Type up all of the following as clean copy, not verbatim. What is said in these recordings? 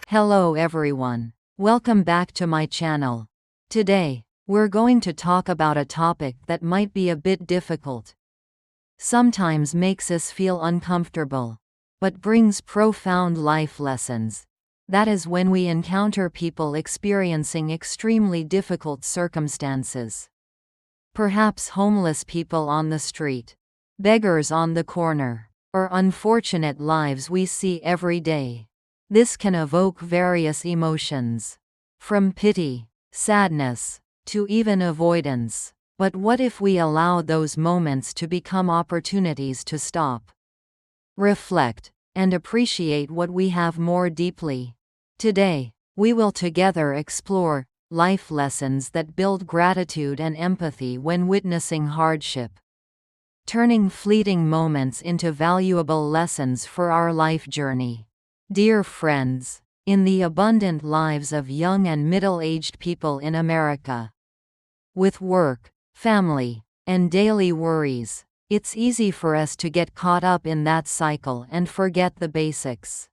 Hello everyone. Welcome back to my channel. Today, we're going to talk about a topic that might be a bit difficult. Sometimes makes us feel uncomfortable, but brings profound life lessons. That is when we encounter people experiencing extremely difficult circumstances. Perhaps homeless people on the street, beggars on the corner, or unfortunate lives we see every day. This can evoke various emotions, from pity, sadness, to even avoidance. But what if we allow those moments to become opportunities to stop, reflect, and appreciate what we have more deeply? Today, we will together explore life lessons that build gratitude and empathy when witnessing hardship, turning fleeting moments into valuable lessons for our life journey. Dear friends, in the abundant lives of young and middle-aged people in America, with work, family, and daily worries, it's easy for us to get caught up in that cycle and forget the basics.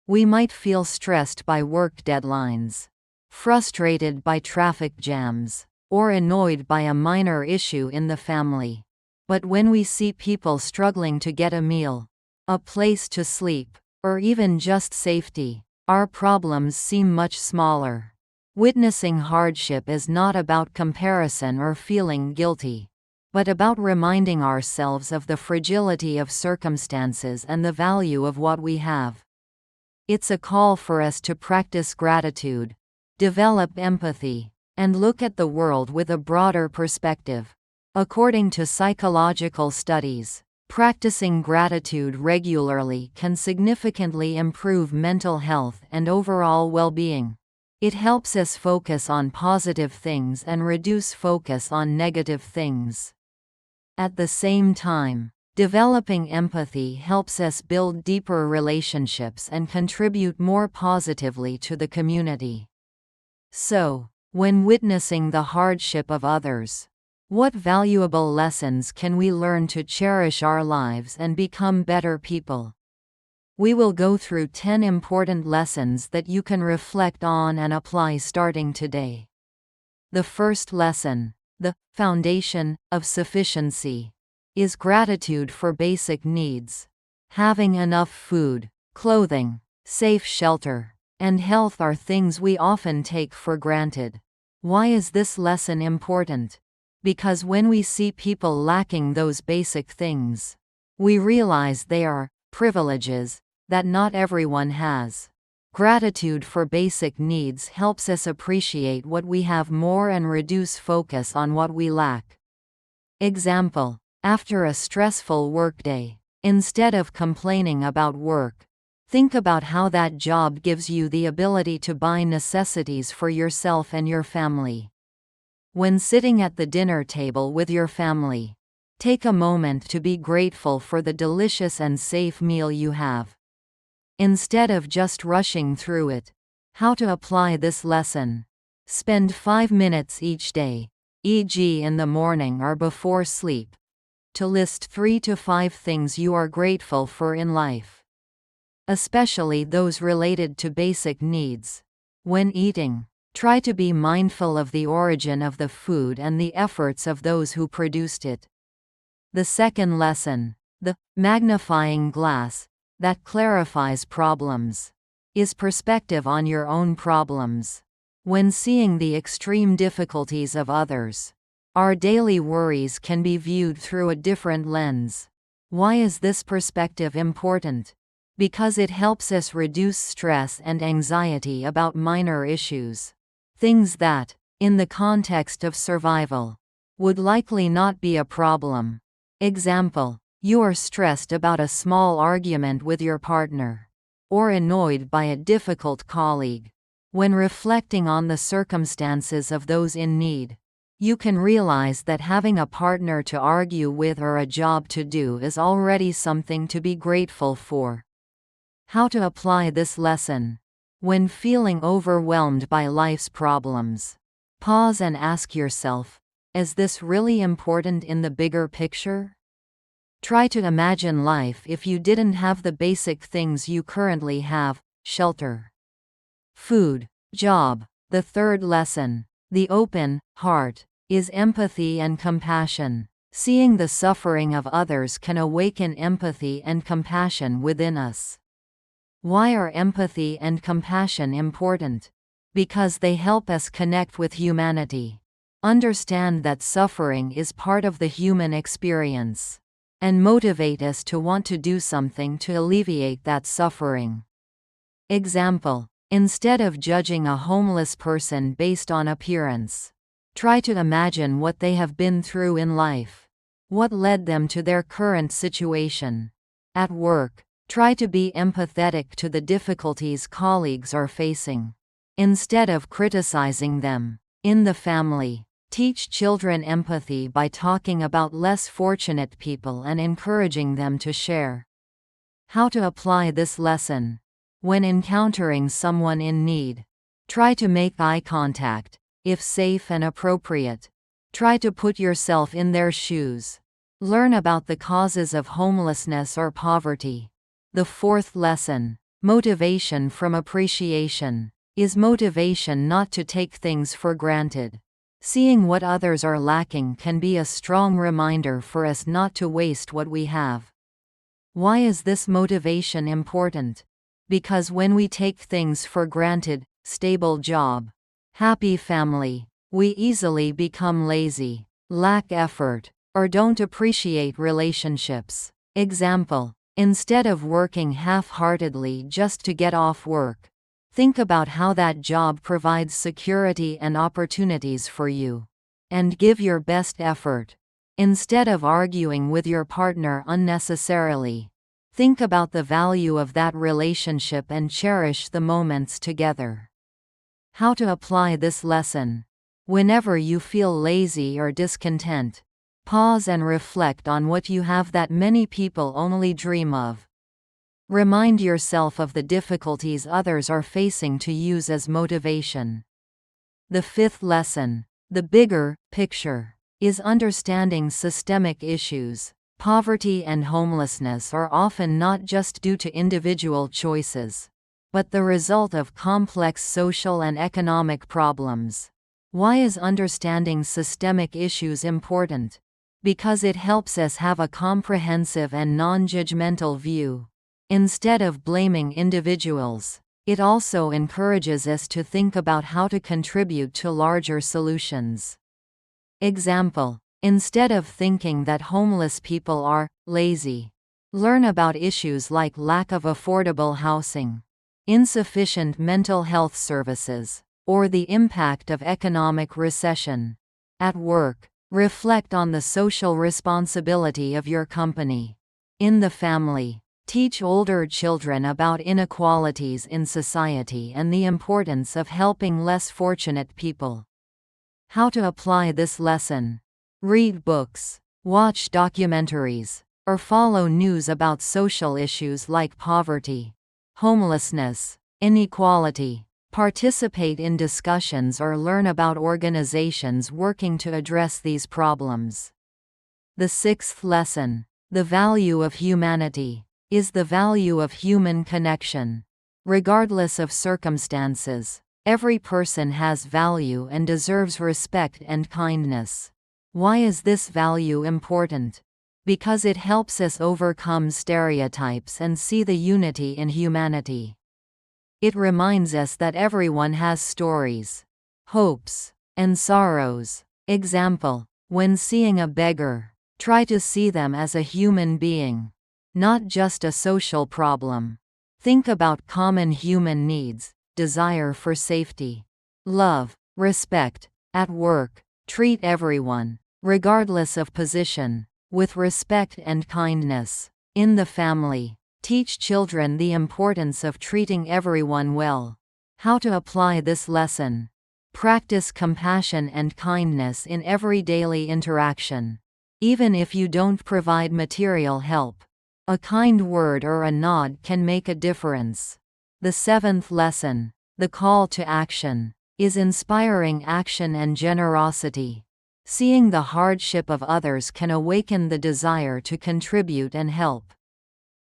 We might feel stressed by work deadlines, frustrated by traffic jams, or annoyed by a minor issue in the family. But when we see people struggling to get a meal, a place to sleep, or even just safety, our problems seem much smaller. Witnessing hardship is not about comparison or feeling guilty, but about reminding ourselves of the fragility of circumstances and the value of what we have. It's a call for us to practice gratitude, develop empathy, and look at the world with a broader perspective. According to psychological studies, practicing gratitude regularly can significantly improve mental health and overall well-being. It helps us focus on positive things and reduce focus on negative things. At the same time, developing empathy helps us build deeper relationships and contribute more positively to the community. So, when witnessing the hardship of others, what valuable lessons can we learn to cherish our lives and become better people? We will go through 10 important lessons that you can reflect on and apply starting today. The first lesson, the foundation of sufficiency, is gratitude for basic needs. Having enough food, clothing, safe shelter, and health are things we often take for granted. Why is this lesson important? Because when we see people lacking those basic things, we realize they are privileges that not everyone has. Gratitude for basic needs helps us appreciate what we have more and reduce focus on what we lack. Example: after a stressful workday, instead of complaining about work, think about how that job gives you the ability to buy necessities for yourself and your family. When sitting at the dinner table with your family, take a moment to be grateful for the delicious and safe meal you have, instead of just rushing through it. How to apply this lesson? Spend 5 minutes each day, e.g. in the morning or before sleep, to list 3 to 5 things you are grateful for in life, especially those related to basic needs. When eating, try to be mindful of the origin of the food and the efforts of those who produced it. The second lesson, the magnifying glass that clarifies problems, is perspective on your own problems. When seeing the extreme difficulties of others, our daily worries can be viewed through a different lens. Why is this perspective important? Because it helps us reduce stress and anxiety about minor issues. Things that, in the context of survival, would likely not be a problem. Example: you are stressed about a small argument with your partner, or annoyed by a difficult colleague. When reflecting on the circumstances of those in need, you can realize that having a partner to argue with or a job to do is already something to be grateful for. How to apply this lesson? When feeling overwhelmed by life's problems, pause and ask yourself, is this really important in the bigger picture? Try to imagine life if you didn't have the basic things you currently have: shelter, food, job. The third lesson, the open heart, is empathy and compassion. Seeing the suffering of others can awaken empathy and compassion within us. Why are empathy and compassion important? Because they help us connect with humanity, understand that suffering is part of the human experience, and motivate us to want to do something to alleviate that suffering. Example: instead of judging a homeless person based on appearance, try to imagine what they have been through in life. What led them to their current situation? At work, try to be empathetic to the difficulties colleagues are facing, instead of criticizing them. In the family, teach children empathy by talking about less fortunate people and encouraging them to share. How to apply this lesson? When encountering someone in need, try to make eye contact. If safe and appropriate, try to put yourself in their shoes. Learn about the causes of homelessness or poverty. The fourth lesson, motivation from appreciation, is motivation not to take things for granted. Seeing what others are lacking can be a strong reminder for us not to waste what we have. Why is this motivation important? Because when we take things for granted, stable job, happy family, we easily become lazy, lack effort, or don't appreciate relationships. Example: instead of working half-heartedly just to get off work, think about how that job provides security and opportunities for you, and give your best effort. Instead of arguing with your partner unnecessarily, think about the value of that relationship and cherish the moments together. How to apply this lesson? Whenever you feel lazy or discontent, pause and reflect on what you have that many people only dream of. Remind yourself of the difficulties others are facing to use as motivation. The fifth lesson, the bigger picture, is understanding systemic issues. Poverty and homelessness are often not just due to individual choices, but the result of complex social and economic problems. Why is understanding systemic issues important? Because it helps us have a comprehensive and non-judgmental view. Instead of blaming individuals, it also encourages us to think about how to contribute to larger solutions. Example: instead of thinking that homeless people are lazy, learn about issues like lack of affordable housing, insufficient mental health services, or the impact of economic recession. At work, reflect on the social responsibility of your company. In the family, teach older children about inequalities in society and the importance of helping less fortunate people. How to apply this lesson? Read books, watch documentaries, or follow news about social issues like poverty, homelessness, inequality. Participate in discussions or learn about organizations working to address these problems. The sixth lesson, the value of humanity, is the value of human connection. Regardless of circumstances, every person has value and deserves respect and kindness. Why is this value important? Because it helps us overcome stereotypes and see the unity in humanity. It reminds us that everyone has stories, hopes, and sorrows. Example: when seeing a beggar, try to see them as a human being, not just a social problem. Think about common human needs: desire for safety, love, respect. At work, treat everyone, regardless of position, with respect and kindness. In the family, teach children the importance of treating everyone well. How to apply this lesson? Practice compassion and kindness in every daily interaction. Even if you don't provide material help, a kind word or a nod can make a difference. The seventh lesson, the call to action, is inspiring action and generosity. Seeing the hardship of others can awaken the desire to contribute and help.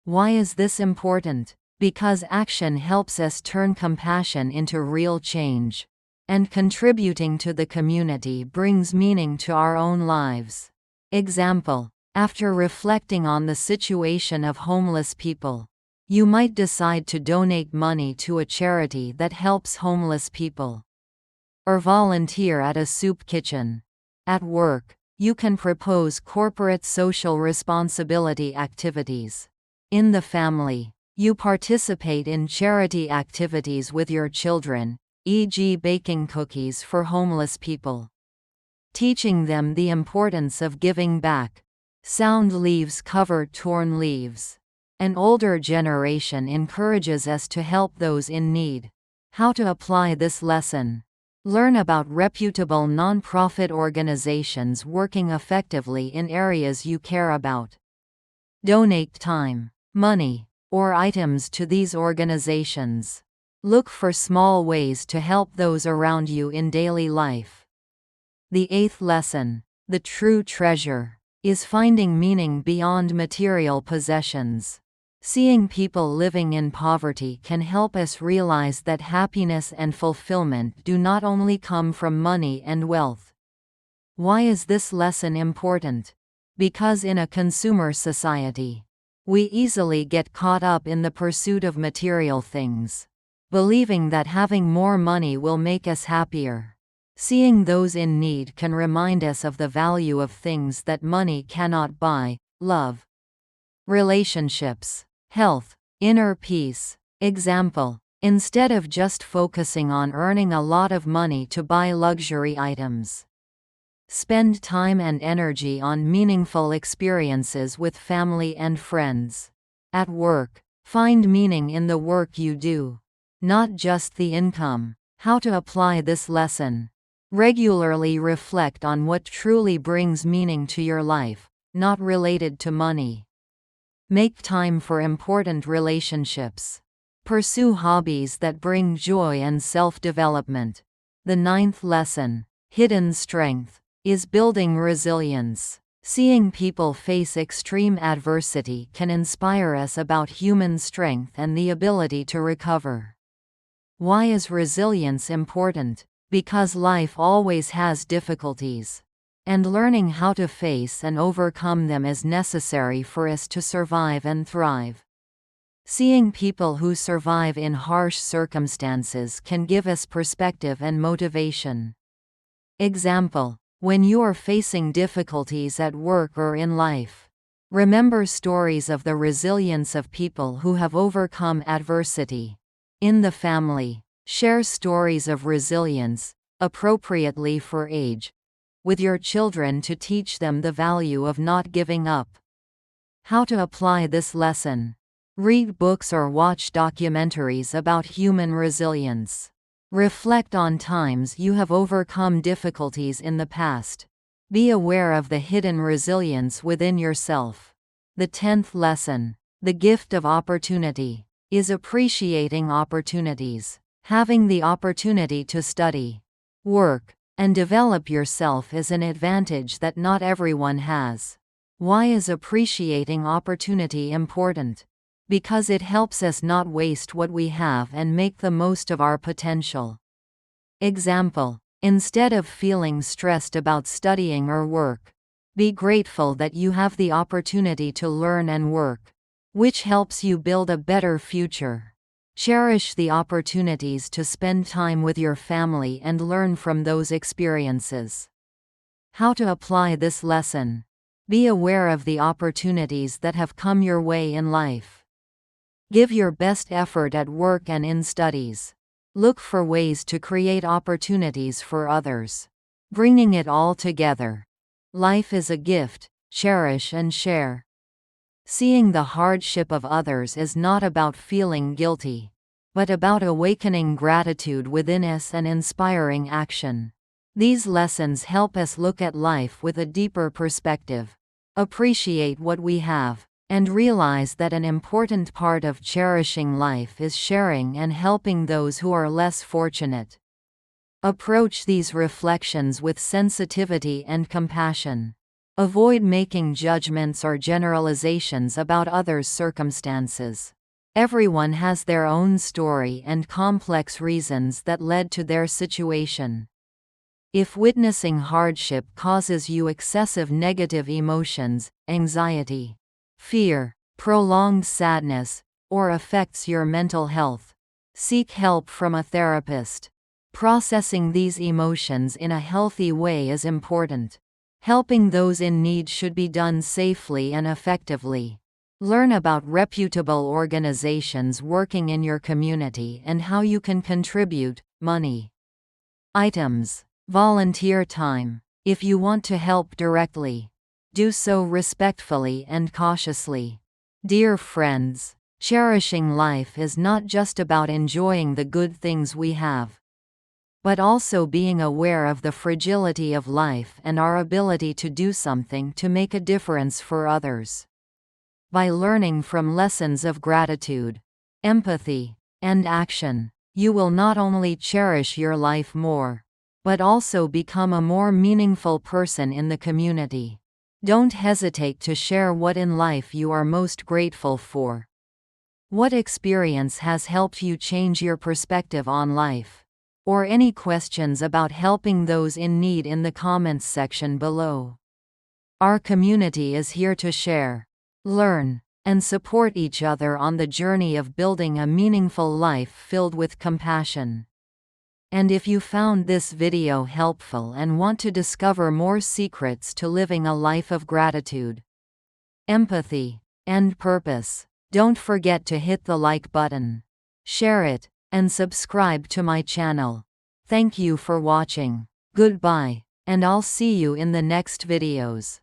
Why is this important? because action helps us turn compassion into real change. And contributing to the community brings meaning to our own lives. Example: after reflecting on the situation of homeless people, you might decide to donate money to a charity that helps homeless people. Or volunteer at a soup kitchen. At work, you can propose corporate social responsibility activities. In the family, you participate in charity activities with your children, e.g., baking cookies for homeless people. Teaching them the importance of giving back. Sound leaves cover torn leaves. An older generation encourages us to help those in need. How to apply this lesson? Learn about reputable non-profit organizations working effectively in areas you care about. Donate time, money, or items to these organizations. Look for small ways to help those around you in daily life. The eighth lesson: the true treasure is finding meaning beyond material possessions. Seeing people living in poverty can help us realize that happiness and fulfillment do not only come from money and wealth. Why is this lesson important? Because in a consumer society, we easily get caught up in the pursuit of material things, believing that having more money will make us happier. Seeing those in need can remind us of the value of things that money cannot buy: love, relationships, health, inner peace. Example: instead of just focusing on earning a lot of money to buy luxury items, spend time and energy on meaningful experiences with family and friends. At work, find meaning in the work you do, not just the income. How to apply this lesson? Regularly reflect on what truly brings meaning to your life, not related to money. Make time for important relationships. Pursue hobbies that bring joy and self-development. The ninth lesson: hidden strength is building resilience. Seeing people face extreme adversity can inspire us about human strength and the ability to recover. Why is resilience important? Because life always has difficulties, and learning how to face and overcome them is necessary for us to survive and thrive. Seeing people who survive in harsh circumstances can give us perspective and motivation. Example: when you are facing difficulties at work or in life, remember stories of the resilience of people who have overcome adversity. In the family, share stories of resilience, appropriately for age, with your children to teach them the value of not giving up. How to apply this lesson? Read books or watch documentaries about human resilience. Reflect on times you have overcome difficulties in the past. Be aware of the hidden resilience within yourself. The 10th lesson: the gift of opportunity is appreciating opportunities. Having the opportunity to study, work, and develop yourself is an advantage that not everyone has. Why is appreciating opportunity important? Because it helps us not waste what we have and make the most of our potential. Example: instead of feeling stressed about studying or work, be grateful that you have the opportunity to learn and work, which helps you build a better future. Cherish the opportunities to spend time with your family and learn from those experiences. How to apply this lesson? Be aware of the opportunities that have come your way in life. Give your best effort at work and in studies. Look for ways to create opportunities for others. Bringing it all together. Life is a gift, cherish and share. Seeing the hardship of others is not about feeling guilty, but about awakening gratitude within us and inspiring action. These lessons help us look at life with a deeper perspective, appreciate what we have, and realize that an important part of cherishing life is sharing and helping those who are less fortunate. Approach these reflections with sensitivity and compassion. Avoid making judgments or generalizations about others' circumstances. Everyone has their own story and complex reasons that led to their situation. If witnessing hardship causes you excessive negative emotions, anxiety, fear, prolonged sadness, or affects your mental health, seek help from a therapist. Processing these emotions in a healthy way is important. Helping those in need should be done safely and effectively. Learn about reputable organizations working in your community and how you can contribute. Money. Items. Volunteer time. If you want to help directly, do so respectfully and cautiously. Dear friends, cherishing life is not just about enjoying the good things we have, but also being aware of the fragility of life and our ability to do something to make a difference for others. By learning from lessons of gratitude, empathy, and action, you will not only cherish your life more, but also become a more meaningful person in the community. Don't hesitate to share what in life you are most grateful for. What experience has helped you change your perspective on life? Or any questions about helping those in need in the comments section below. Our community is here to share, learn, and support each other on the journey of building a meaningful life filled with compassion. And if you found this video helpful and want to discover more secrets to living a life of gratitude, empathy, and purpose, don't forget to hit the like button, share it, and subscribe to my channel. Thank you for watching. Goodbye, and I'll see you in the next videos.